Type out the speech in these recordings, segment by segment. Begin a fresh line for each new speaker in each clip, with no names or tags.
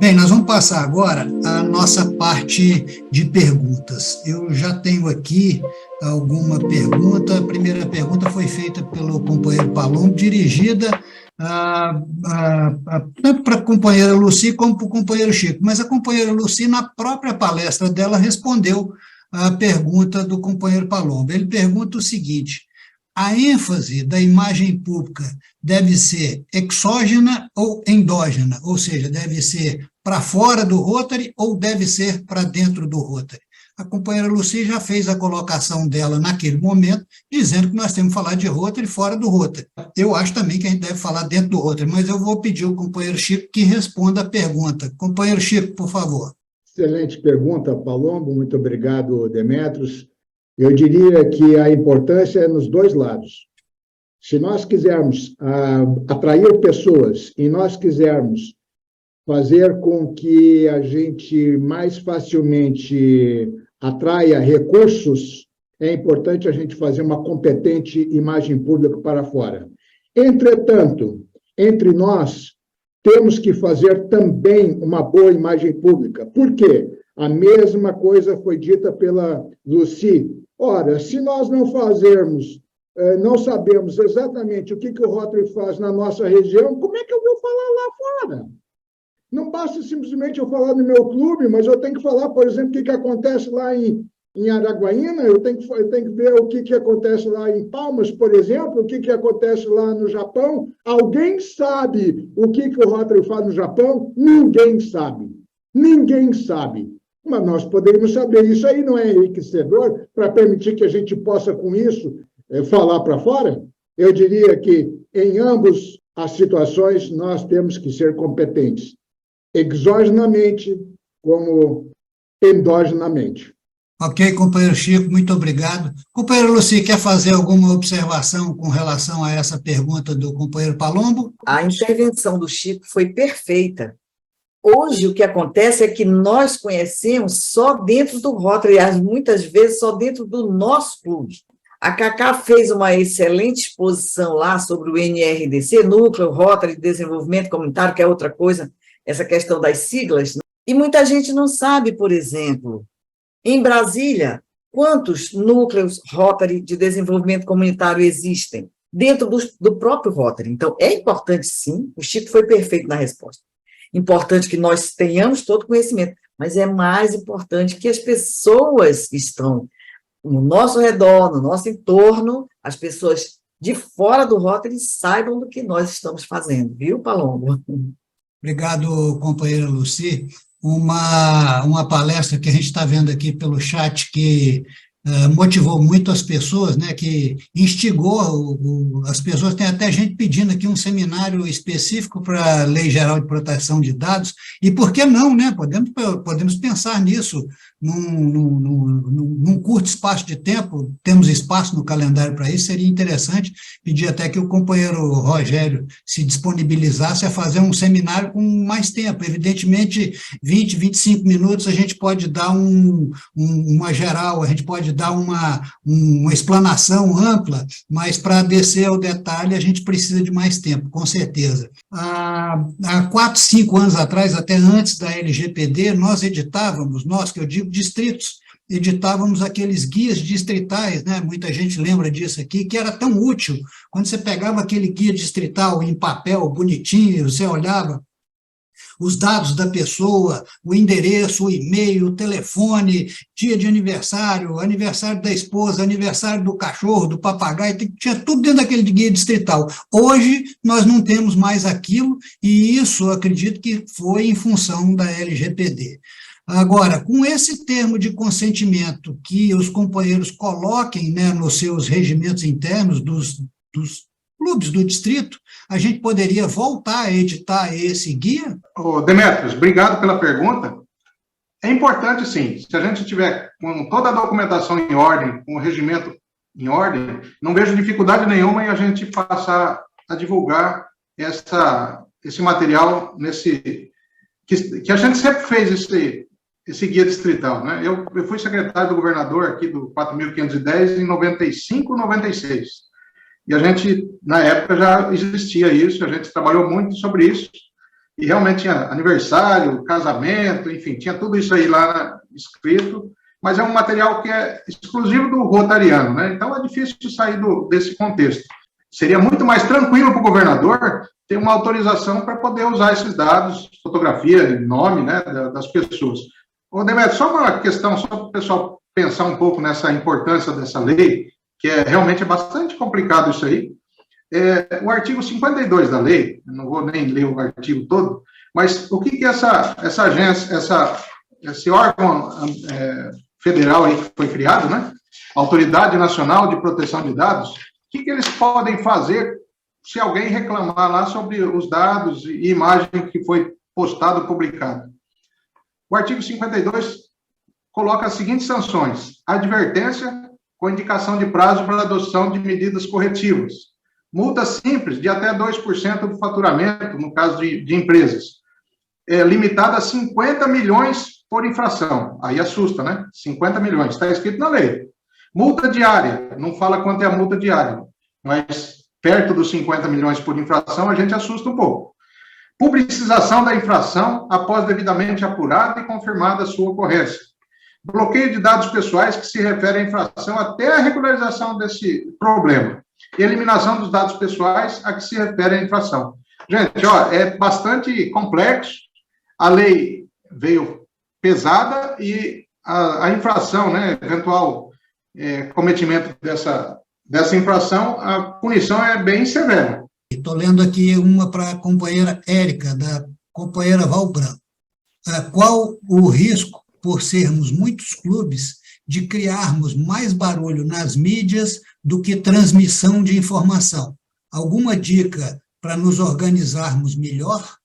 Bem, nós vamos passar agora à nossa parte de perguntas. Eu já tenho aqui alguma pergunta. A primeira pergunta foi feita pelo companheiro Palombo, dirigida tanto para a companheira Lucy como para o companheiro Chico, mas a companheira Lucy, na própria palestra dela, respondeu a pergunta do companheiro Palombo. Ele pergunta o seguinte: a ênfase da imagem pública deve ser exógena ou endógena, ou seja, deve ser para fora do Rotary ou deve ser para dentro do Rotary? A companheira Lucy já fez a colocação dela naquele momento, dizendo que nós temos que falar de Rotary fora do Rotary. Eu acho também que a gente deve falar dentro do Rotary, mas eu vou pedir ao companheiro Chico que responda a pergunta. Companheiro Chico, por favor.
Excelente pergunta, Palombo. Muito obrigado, Demetrios. Eu diria que a importância é nos dois lados. Se nós quisermos atrair pessoas e nós quisermos fazer com que a gente mais facilmente atraia recursos, é importante a gente fazer uma competente imagem pública para fora. Entretanto, entre nós, temos que fazer também uma boa imagem pública. Por quê? A mesma coisa foi dita pela Lucy. Ora, se nós não fazermos, não sabemos exatamente o que o Rotary faz na nossa região, como é que eu vou falar lá fora? Não basta simplesmente eu falar no meu clube, mas eu tenho que falar, por exemplo, o que acontece lá em Araguaína, eu tenho que ver o que acontece lá em Palmas, por exemplo, o que acontece lá no Japão. Alguém sabe o que o Rotary faz no Japão? Ninguém sabe. Ninguém sabe. Mas nós poderíamos saber. Isso aí não é enriquecedor para permitir que a gente possa, com isso, falar para fora? Eu diria que, em ambas as situações, nós temos que ser competentes, exogenamente como endogenamente.
Ok, companheiro Chico, muito obrigado. Companheiro Lucy, quer fazer alguma observação com relação a essa pergunta do companheiro Palombo?
A intervenção do Chico foi perfeita. Hoje, o que acontece é que nós conhecemos só dentro do Rotary, muitas vezes só dentro do nosso clube. A Cacá fez uma excelente exposição lá sobre o NRDC, Núcleo Rotary de Desenvolvimento Comunitário, que é outra coisa, essa questão das siglas. E muita gente não sabe, por exemplo, em Brasília, quantos núcleos Rotary de desenvolvimento comunitário existem dentro do próprio Rotary. Então, é importante, sim, o Chico foi perfeito na resposta. Importante que nós tenhamos todo conhecimento, mas é mais importante que as pessoas que estão no nosso redor, no nosso entorno, as pessoas de fora do Rotary saibam do que nós estamos fazendo, viu, Palombo?
Obrigado, companheira Lucy. Uma palestra que a gente está vendo aqui pelo chat que motivou muito as pessoas, né, que instigou as pessoas. Tem até gente pedindo aqui um seminário específico para a Lei Geral de Proteção de Dados, e por que não, né? Podemos pensar nisso num curto espaço de tempo. Temos espaço no calendário para isso. Seria interessante pedir até que o companheiro Rogério se disponibilizasse a fazer um seminário com mais tempo. Evidentemente, 20, 25 minutos a gente pode dar uma geral, a gente pode dar uma explanação ampla, mas para descer ao detalhe a gente precisa de mais tempo, com certeza. Há 4, 5 anos atrás, até antes da LGPD, nós editávamos, que eu digo distritos, editávamos aqueles guias distritais, né? Muita gente lembra disso aqui, que era tão útil. Quando você pegava aquele guia distrital em papel, bonitinho, você olhava os dados da pessoa, o endereço, o e-mail, o telefone, dia de aniversário, aniversário da esposa, aniversário do cachorro, do papagaio, tinha tudo dentro daquele guia distrital. Hoje, nós não temos mais aquilo, e isso, eu acredito que foi em função da LGPD. Agora, com esse termo de consentimento que os companheiros coloquem, né, nos seus regimentos internos dos clubes do distrito, a gente poderia voltar a editar esse guia?
Demetrios, obrigado pela pergunta. É importante, sim, se a gente tiver com toda a documentação em ordem, com o regimento em ordem, não vejo dificuldade nenhuma em a gente passar a divulgar esse material que a gente sempre fez esse guia distrital, né? Eu fui secretário do governador aqui do 4.510 em 95, 96. E a gente, na época, já existia isso, a gente trabalhou muito sobre isso, e realmente tinha aniversário, casamento, enfim, tinha tudo isso aí lá escrito, mas é um material que é exclusivo do rotariano, né? Então é difícil de sair desse contexto. Seria muito mais tranquilo para o governador ter uma autorização para poder usar esses dados, fotografia, nome, né, das pessoas. Ô, Demetrio, só uma questão, só para o pessoal pensar um pouco nessa importância dessa lei, que realmente é bastante complicado isso aí. O artigo 52 da lei, não vou nem ler o artigo todo, mas o que essa agência, esse órgão federal aí que foi criado, né? Autoridade Nacional de Proteção de Dados, o que eles podem fazer se alguém reclamar lá sobre os dados e imagem que foi postado, publicado? O artigo 52 coloca as seguintes sanções: advertência com indicação de prazo para adoção de medidas corretivas, multa simples de até 2% do faturamento, no caso de empresas, limitada a 50 milhões por infração. Aí assusta, né? 50 milhões, está escrito na lei. Multa diária, não fala quanto é a multa diária, mas perto dos 50 milhões por infração, a gente assusta um pouco. Publicização da infração após devidamente apurada e confirmada a sua ocorrência. Bloqueio de dados pessoais que se refere à infração até a regularização desse problema. E eliminação dos dados pessoais a que se refere a infração. Gente, é bastante complexo, a lei veio pesada e a infração, né, eventual cometimento dessa infração, a punição é bem severa.
Estou lendo aqui uma para a companheira Érica, da companheira Val Branco. Qual o risco, por sermos muitos clubes, de criarmos mais barulho nas mídias do que transmissão de informação? Alguma dica para nos organizarmos melhor?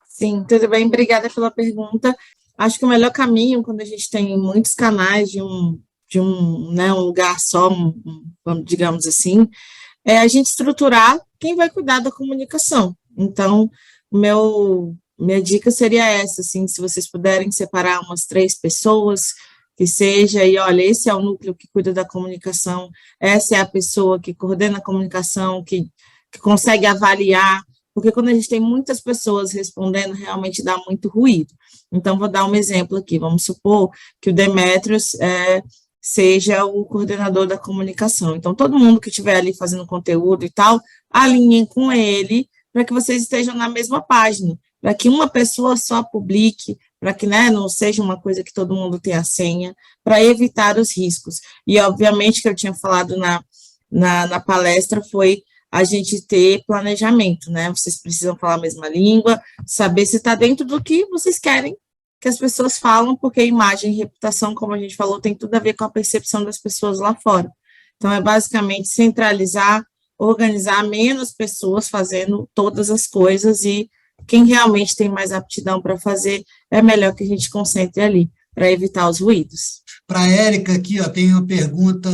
Sim, tudo bem, obrigada pela pergunta. Acho que o melhor caminho, quando a gente tem muitos canais de um lugar só, digamos assim, é a gente estruturar quem vai cuidar da comunicação. Então, minha dica seria essa, assim, se vocês puderem separar umas 3 pessoas, que seja, e olha, esse é o núcleo que cuida da comunicação, essa é a pessoa que coordena a comunicação, que consegue avaliar, porque quando a gente tem muitas pessoas respondendo, realmente dá muito ruído. Então, vou dar um exemplo aqui, vamos supor que o Demetrios seja o coordenador da comunicação. Então, todo mundo que estiver ali fazendo conteúdo e tal, alinhem com ele, para que vocês estejam na mesma página, para que uma pessoa só publique, para que, né, não seja uma coisa que todo mundo tenha a senha, para evitar os riscos. E, obviamente, que eu tinha falado na palestra foi a gente ter planejamento, né? Vocês precisam falar a mesma língua, saber se está dentro do que vocês querem que as pessoas falam, porque imagem e reputação, como a gente falou, tem tudo a ver com a percepção das pessoas lá fora. Então, é basicamente centralizar, organizar menos pessoas fazendo todas as coisas e quem realmente tem mais aptidão para fazer, é melhor que a gente concentre ali, para evitar os ruídos.
Para a Érica aqui, tem uma pergunta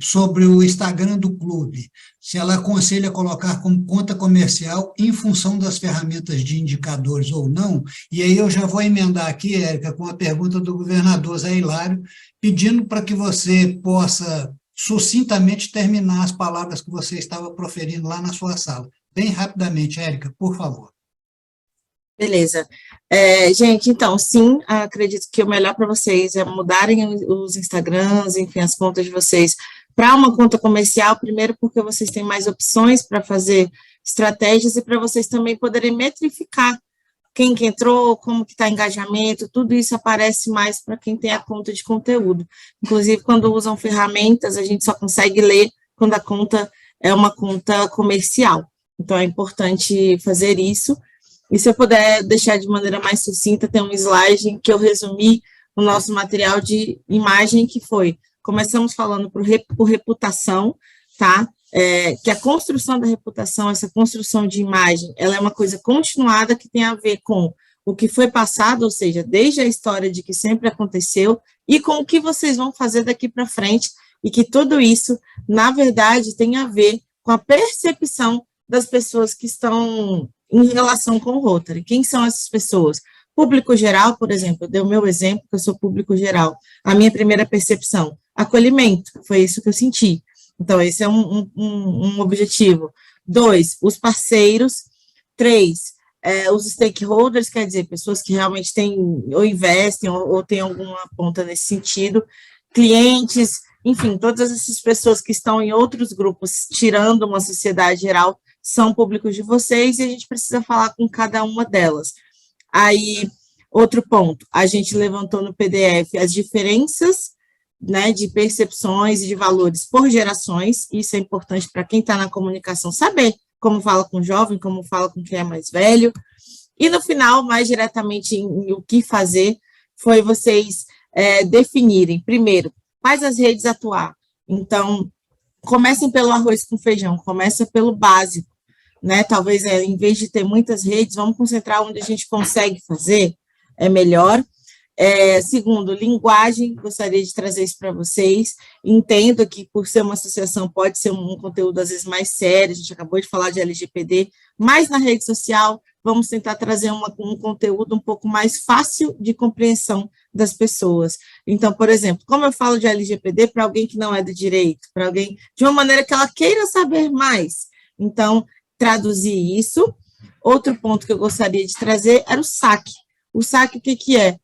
sobre o Instagram do clube, se ela aconselha colocar como conta comercial em função das ferramentas de indicadores ou não, e aí eu já vou emendar aqui, Érica, com a pergunta do governador Zé Hilário, pedindo para que você possa sucintamente terminar as palavras que você estava proferindo lá na sua sala. Bem rapidamente, Érica, por favor.
Beleza. Gente, então, sim, acredito que o melhor para vocês é mudarem os Instagrams, enfim, as contas de vocês para uma conta comercial, primeiro porque vocês têm mais opções para fazer estratégias e para vocês também poderem metrificar quem que entrou, como que está engajamento, tudo isso aparece mais para quem tem a conta de conteúdo. Inclusive, quando usam ferramentas, a gente só consegue ler quando a conta é uma conta comercial. Então, é importante fazer isso. E se eu puder deixar de maneira mais sucinta, tem um slide que eu resumi o nosso material de imagem, que foi, começamos falando por reputação, tá? Que a construção da reputação, essa construção de imagem, ela é uma coisa continuada que tem a ver com o que foi passado, ou seja, desde a história de que sempre aconteceu, e com o que vocês vão fazer daqui para frente, e que tudo isso, na verdade, tem a ver com a percepção das pessoas que estão em relação com o Rotary. Quem são essas pessoas? Público geral, por exemplo, eu dei o meu exemplo, que eu sou público geral. A minha primeira percepção, acolhimento, foi isso que eu senti. Então, esse é um objetivo. 2, os parceiros. 3, os stakeholders, quer dizer, pessoas que realmente têm, ou investem, ou têm alguma ponta nesse sentido, clientes, enfim, todas essas pessoas que estão em outros grupos, tirando uma sociedade geral, são públicos de vocês, e a gente precisa falar com cada uma delas. Aí, outro ponto, a gente levantou no PDF as diferenças, né, de percepções e de valores por gerações, isso é importante para quem está na comunicação saber como fala com o jovem, como fala com quem é mais velho, e no final, mais diretamente em o que fazer, foi vocês definirem, primeiro, quais as redes atuar. Então, comecem pelo arroz com feijão, começa pelo básico, né, talvez em vez de ter muitas redes, vamos concentrar onde a gente consegue fazer, é melhor. Segundo, linguagem, gostaria de trazer isso para vocês, entendo que por ser uma associação pode ser um conteúdo às vezes mais sério, a gente acabou de falar de LGPD, mas na rede social vamos tentar trazer um conteúdo um pouco mais fácil de compreensão das pessoas. Então, por exemplo, como eu falo de LGPD para alguém que não é do direito, para alguém de uma maneira que ela queira saber mais, então, traduzir isso. Outro ponto que eu gostaria de trazer era o saque. O saque, o que é?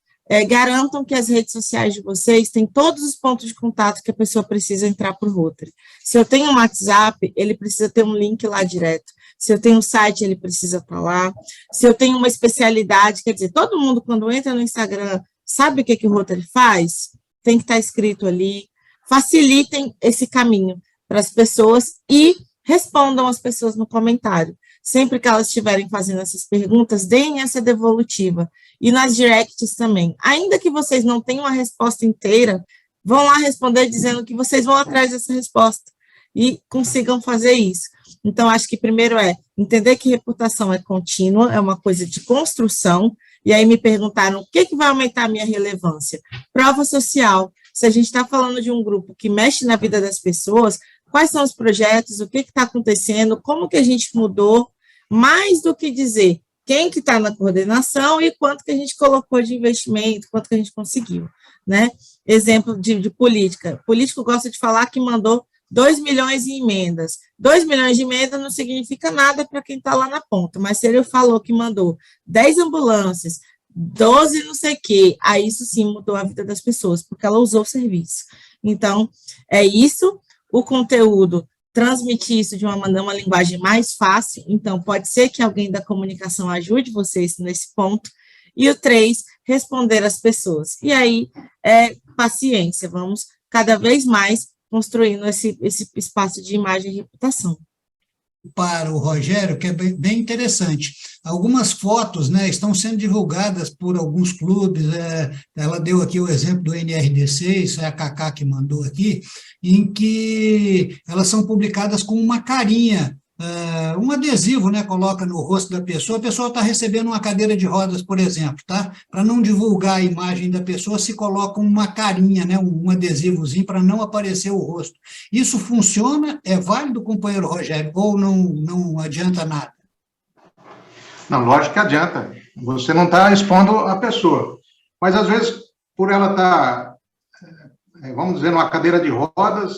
Garantam que as redes sociais de vocês têm todos os pontos de contato que a pessoa precisa entrar para o Rotary. Se eu tenho um WhatsApp, ele precisa ter um link lá direto. Se eu tenho um site, ele precisa estar lá. Se eu tenho uma especialidade, quer dizer, todo mundo quando entra no Instagram sabe o que o Rotary faz? Tem que estar escrito ali. Facilitem esse caminho para as pessoas e respondam as pessoas no comentário. Sempre que elas estiverem fazendo essas perguntas, deem essa devolutiva. E nas directs também. Ainda que vocês não tenham a resposta inteira, vão lá responder dizendo que vocês vão atrás dessa resposta e consigam fazer isso. Então, acho que primeiro entender que reputação é contínua, é uma coisa de construção, e aí me perguntaram o que vai aumentar a minha relevância? Prova social. Se a gente está falando de um grupo que mexe na vida das pessoas, quais são os projetos, o que está acontecendo, como que a gente mudou, mais do que dizer quem que está na coordenação e quanto que a gente colocou de investimento, quanto que a gente conseguiu, né? Exemplo de política. O político gosta de falar que mandou 2 milhões em emendas. 2 milhões de emendas não significa nada para quem está lá na ponta, mas se ele falou que mandou 10 ambulâncias, 12 não sei o quê, aí isso sim mudou a vida das pessoas, porque ela usou o serviço. Então, é isso, o conteúdo, transmitir isso de uma linguagem mais fácil, então pode ser que alguém da comunicação ajude vocês nesse ponto, e o 3, responder às pessoas. E aí, paciência, vamos cada vez mais construindo esse espaço de imagem e reputação.
Para o Rogério, que é bem interessante. Algumas fotos, né, estão sendo divulgadas por alguns clubes, ela deu aqui o exemplo do NRDC, isso é a Cacá que mandou aqui, em que elas são publicadas com uma carinha, um adesivo, né, coloca no rosto da pessoa, a pessoa está recebendo uma cadeira de rodas, por exemplo, tá? Para não divulgar a imagem da pessoa, se coloca uma carinha, né, um adesivozinho para não aparecer o rosto. Isso funciona? É válido, companheiro Rogério, ou não adianta nada?
Não, lógico que adianta. Você não está expondo a pessoa. Mas, às vezes, por ela estar, vamos dizer, numa cadeira de rodas,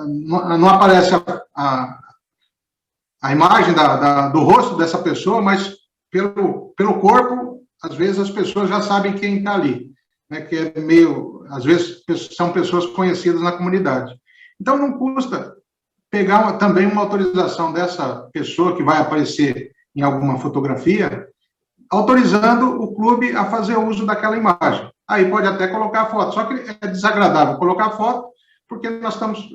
não aparece a imagem do rosto dessa pessoa, mas pelo corpo, às vezes as pessoas já sabem quem está ali, né, que é meio, às vezes são pessoas conhecidas na comunidade. Então, não custa pegar também uma autorização dessa pessoa que vai aparecer em alguma fotografia, autorizando o clube a fazer uso daquela imagem. Aí pode até colocar a foto, só que é desagradável colocar a foto, porque nós estamos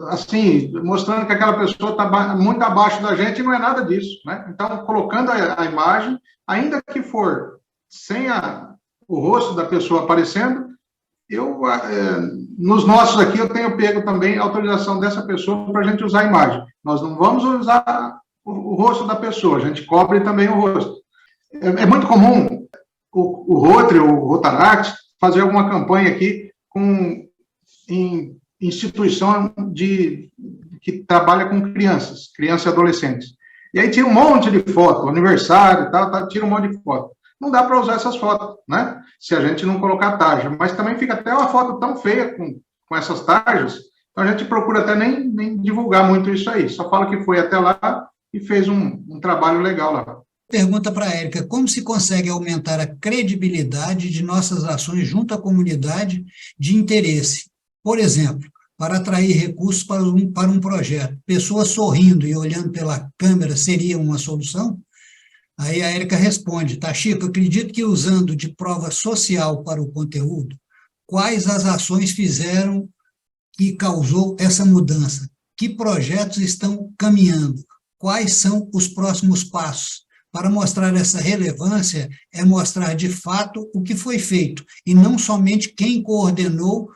assim, mostrando que aquela pessoa está muito abaixo da gente e não é nada disso, né? Então, colocando a imagem, ainda que for sem o rosto da pessoa aparecendo, nos nossos aqui, eu tenho pego também a autorização dessa pessoa para a gente usar a imagem. Nós não vamos usar o rosto da pessoa, a gente cobre também o rosto. É muito comum o Rotary, o Rotaract, fazer alguma campanha aqui em instituição que trabalha com crianças e adolescentes. E aí tira um monte de foto, aniversário e tal, tira um monte de foto. Não dá para usar essas fotos, né? Se a gente não colocar tarja. Mas também fica até uma foto tão feia com essas tarjas, então a gente procura até nem divulgar muito isso aí. Só fala que foi até lá e fez um trabalho legal lá.
Pergunta para a Érica: como se consegue aumentar a credibilidade de nossas ações junto à comunidade de interesse? Por exemplo, para atrair recursos para um projeto. Pessoas sorrindo e olhando pela câmera seria uma solução? Aí a Érica responde: tá, Chico, acredito que usando de prova social para o conteúdo, quais as ações fizeram que causou essa mudança? Que projetos estão caminhando? Quais são os próximos passos? Para mostrar essa relevância, é mostrar de fato o que foi feito, e não somente quem coordenou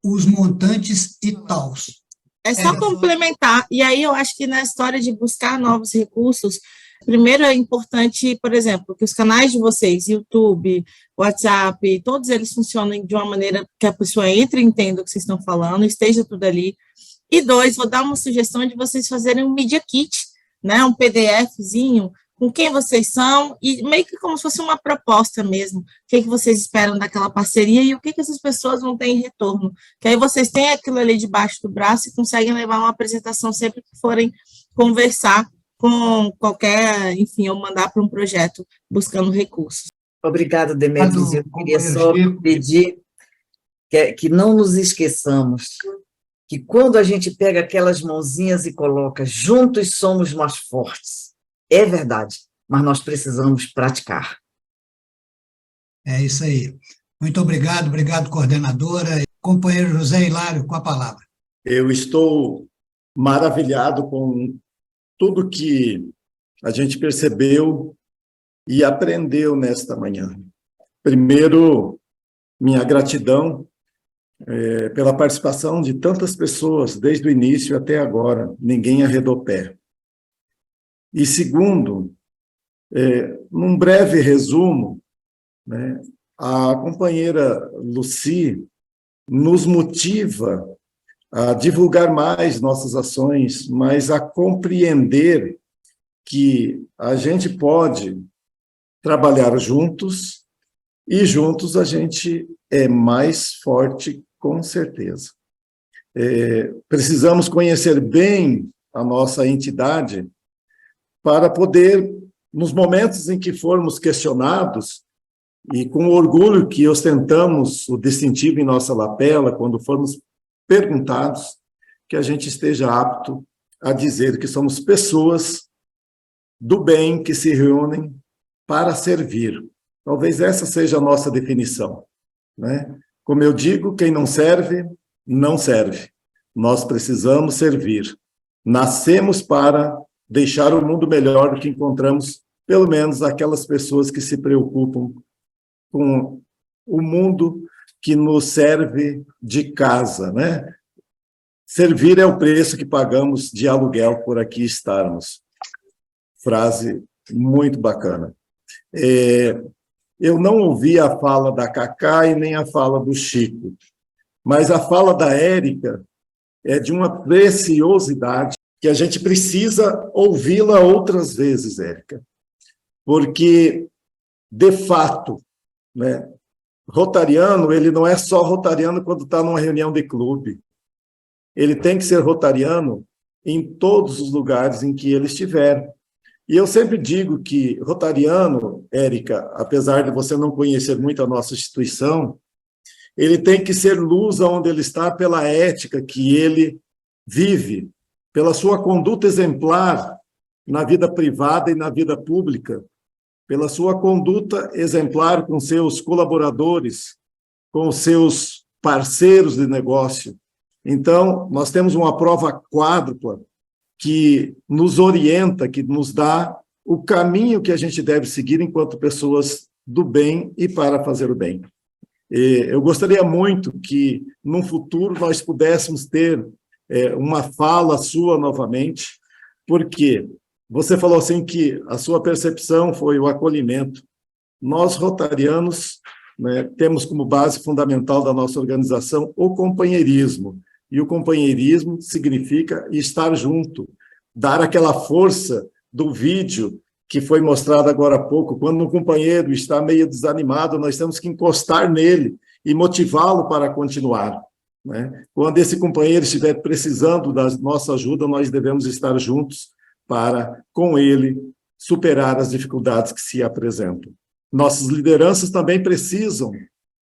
os montantes e tals.
É só complementar, e aí eu acho que na história de buscar novos recursos, primeiro é importante, por exemplo, que os canais de vocês, YouTube, WhatsApp, todos eles funcionem de uma maneira que a pessoa entre e entenda o que vocês estão falando, esteja tudo ali. E dois, vou dar uma sugestão de vocês fazerem um Media Kit, né, um PDFzinho, com quem vocês são, e meio que como se fosse uma proposta mesmo, o que vocês esperam daquela parceria e o que essas pessoas vão ter em retorno, que aí vocês têm aquilo ali debaixo do braço e conseguem levar uma apresentação sempre que forem conversar com qualquer, enfim, ou mandar para um projeto buscando recursos.
Obrigada, Demetrios. Eu queria só pedir que não nos esqueçamos que quando a gente pega aquelas mãozinhas e coloca, juntos somos mais fortes. É verdade, mas nós precisamos praticar.
É isso aí. Muito obrigado, coordenadora. Companheiro José Hilário, com a palavra.
Eu estou maravilhado com tudo que a gente percebeu e aprendeu nesta manhã. Primeiro, minha gratidão pela participação de tantas pessoas, desde o início até agora. Ninguém arredou pé. E segundo, num breve resumo, né, a companheira Lucy nos motiva a divulgar mais nossas ações, mas a compreender que a gente pode trabalhar juntos e juntos a gente é mais forte, com certeza. Precisamos conhecer bem a nossa entidade para poder, nos momentos em que formos questionados, e com o orgulho que ostentamos o distintivo em nossa lapela, quando formos perguntados, que a gente esteja apto a dizer que somos pessoas do bem que se reúnem para servir. Talvez essa seja a nossa definição, né? Como eu digo, quem não serve, não serve. Nós precisamos servir. Nascemos para deixar o mundo melhor do que encontramos, pelo menos aquelas pessoas que se preocupam com o mundo que nos serve de casa, né? Servir é o preço que pagamos de aluguel por aqui estarmos. Frase muito bacana. Eu não ouvi a fala da Cacá e nem a fala do Chico, mas a fala da Érica é de uma preciosidade que a gente precisa ouvi-la outras vezes, Érica, porque, de fato, né, rotariano, ele não é só rotariano quando está numa reunião de clube. Ele tem que ser rotariano em todos os lugares em que ele estiver. E eu sempre digo que rotariano, Érica, apesar de você não conhecer muito a nossa instituição, ele tem que ser luz onde ele está pela ética que ele vive, pela sua conduta exemplar na vida privada e na vida pública, pela sua conduta exemplar com seus colaboradores, com seus parceiros de negócio. Então, nós temos uma prova quádrupla que nos orienta, que nos dá o caminho que a gente deve seguir enquanto pessoas do bem e para fazer o bem. Eu gostaria muito que, num futuro, nós pudéssemos ter uma fala sua novamente, porque você falou assim que a sua percepção foi o acolhimento. Nós, rotarianos, né, temos como base fundamental da nossa organização o companheirismo, e o companheirismo significa estar junto, dar aquela força do vídeo que foi mostrado agora há pouco. Quando um companheiro está meio desanimado, nós temos que encostar nele e motivá-lo para continuar, né? Quando esse companheiro estiver precisando da nossa ajuda, nós devemos estar juntos para, com ele, superar as dificuldades que se apresentam. Nossas lideranças também precisam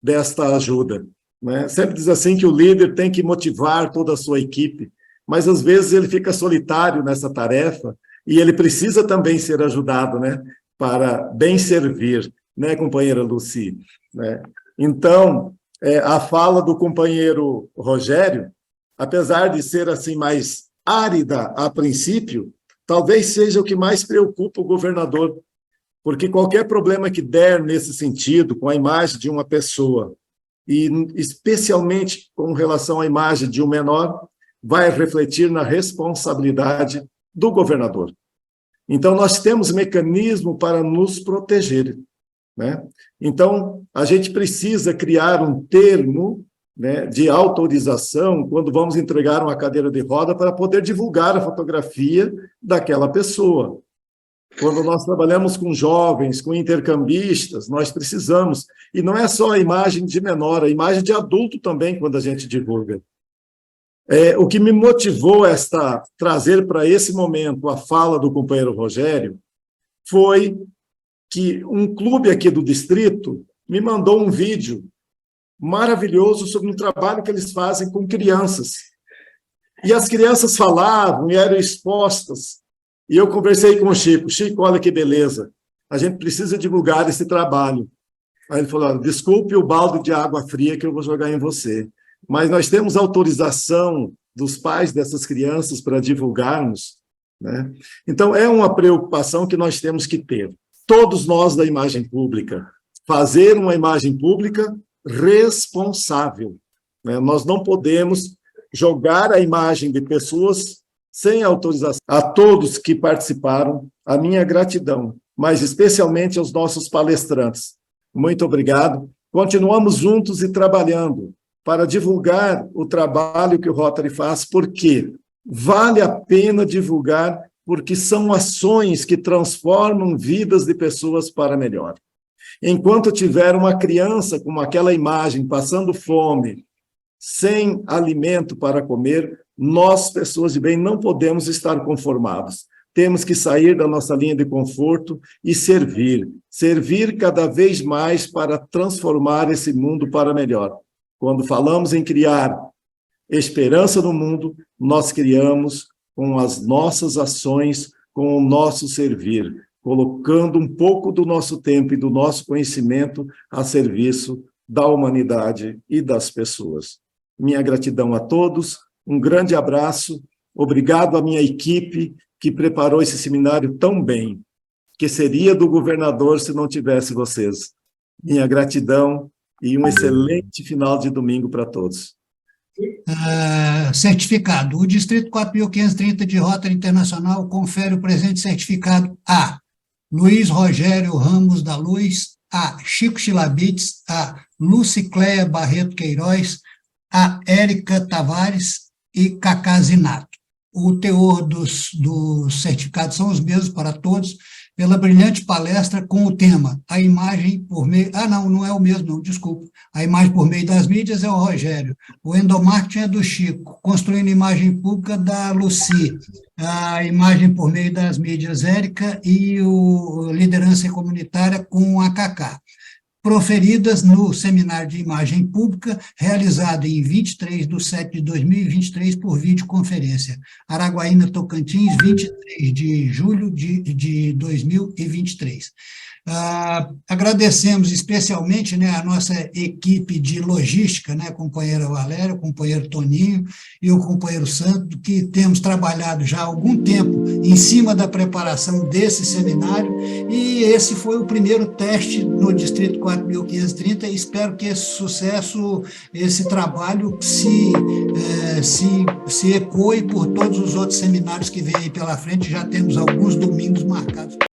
desta ajuda, né? Sempre diz assim que o líder tem que motivar toda a sua equipe, mas às vezes ele fica solitário nessa tarefa e ele precisa também ser ajudado, né? Para bem servir, né, companheira Lucy? Né? Então, a fala do companheiro Rogério, apesar de ser assim mais árida a princípio, talvez seja o que mais preocupa o governador, porque qualquer problema que der nesse sentido, com a imagem de uma pessoa, e especialmente com relação à imagem de um menor, vai refletir na responsabilidade do governador. Então, nós temos mecanismo para nos proteger, né? Então, a gente precisa criar um termo, né, de autorização quando vamos entregar uma cadeira de roda para poder divulgar a fotografia daquela pessoa. Quando nós trabalhamos com jovens, com intercambistas, nós precisamos, e não é só a imagem de menor, a imagem de adulto também, quando a gente divulga. O que me motivou trazer para esse momento a fala do companheiro Rogério foi que um clube aqui do distrito me mandou um vídeo maravilhoso sobre um trabalho que eles fazem com crianças. E as crianças falavam e eram expostas. E eu conversei com o Chico. Chico, olha que beleza. A gente precisa divulgar esse trabalho. Aí ele falou, desculpe o balde de água fria que eu vou jogar em você. Mas nós temos autorização dos pais dessas crianças para divulgarmos, né? Então, é uma preocupação que nós temos que ter. Todos nós da imagem pública, fazer uma imagem pública responsável, né? Nós não podemos jogar a imagem de pessoas sem autorização. A todos que participaram, a minha gratidão, mas especialmente aos nossos palestrantes. Muito obrigado. Continuamos juntos e trabalhando para divulgar o trabalho que o Rotary faz, porque vale a pena divulgar, porque são ações que transformam vidas de pessoas para melhor. Enquanto tiver uma criança com aquela imagem, passando fome, sem alimento para comer, nós, pessoas de bem, não podemos estar conformados. Temos que sair da nossa linha de conforto e servir cada vez mais para transformar esse mundo para melhor. Quando falamos em criar esperança no mundo, nós criamos com as nossas ações, com o nosso servir, colocando um pouco do nosso tempo e do nosso conhecimento a serviço da humanidade e das pessoas. Minha gratidão a todos, um grande abraço, obrigado à minha equipe que preparou esse seminário tão bem, que seria do governador se não tivesse vocês. Minha gratidão e um excelente final de domingo para todos.
Certificado. O Distrito 4.530 de Rotary Internacional confere o presente certificado a Luiz Rogério Ramos da Luz, a Chico Chilabites, a Lucicléia Barreto Queiroz, a Érica Tavares e Cacá Zinato. O teor dos certificados são os mesmos para todos, pela brilhante palestra com o tema A Imagem por Meio... não é o mesmo, não, desculpa. A Imagem por Meio das Mídias é o Rogério. O Endomarketing é do Chico. Construindo Imagem Pública da Lucy. A Imagem por Meio das Mídias, Érica, e o Liderança Comunitária com a Cacá. Proferidas no Seminário de Imagem Pública, realizado em 23/7/2023 por videoconferência. Araguaína, Tocantins, 23 de julho de 2023. Agradecemos especialmente, né, a nossa equipe de logística, né, companheira Valéria, o companheiro Toninho e o companheiro Santo, que temos trabalhado já há algum tempo em cima da preparação desse seminário, e esse foi o primeiro teste no Distrito 4.530, e espero que esse sucesso, esse trabalho se ecoe por todos os outros seminários que vêm aí pela frente. Já temos alguns domingos marcados.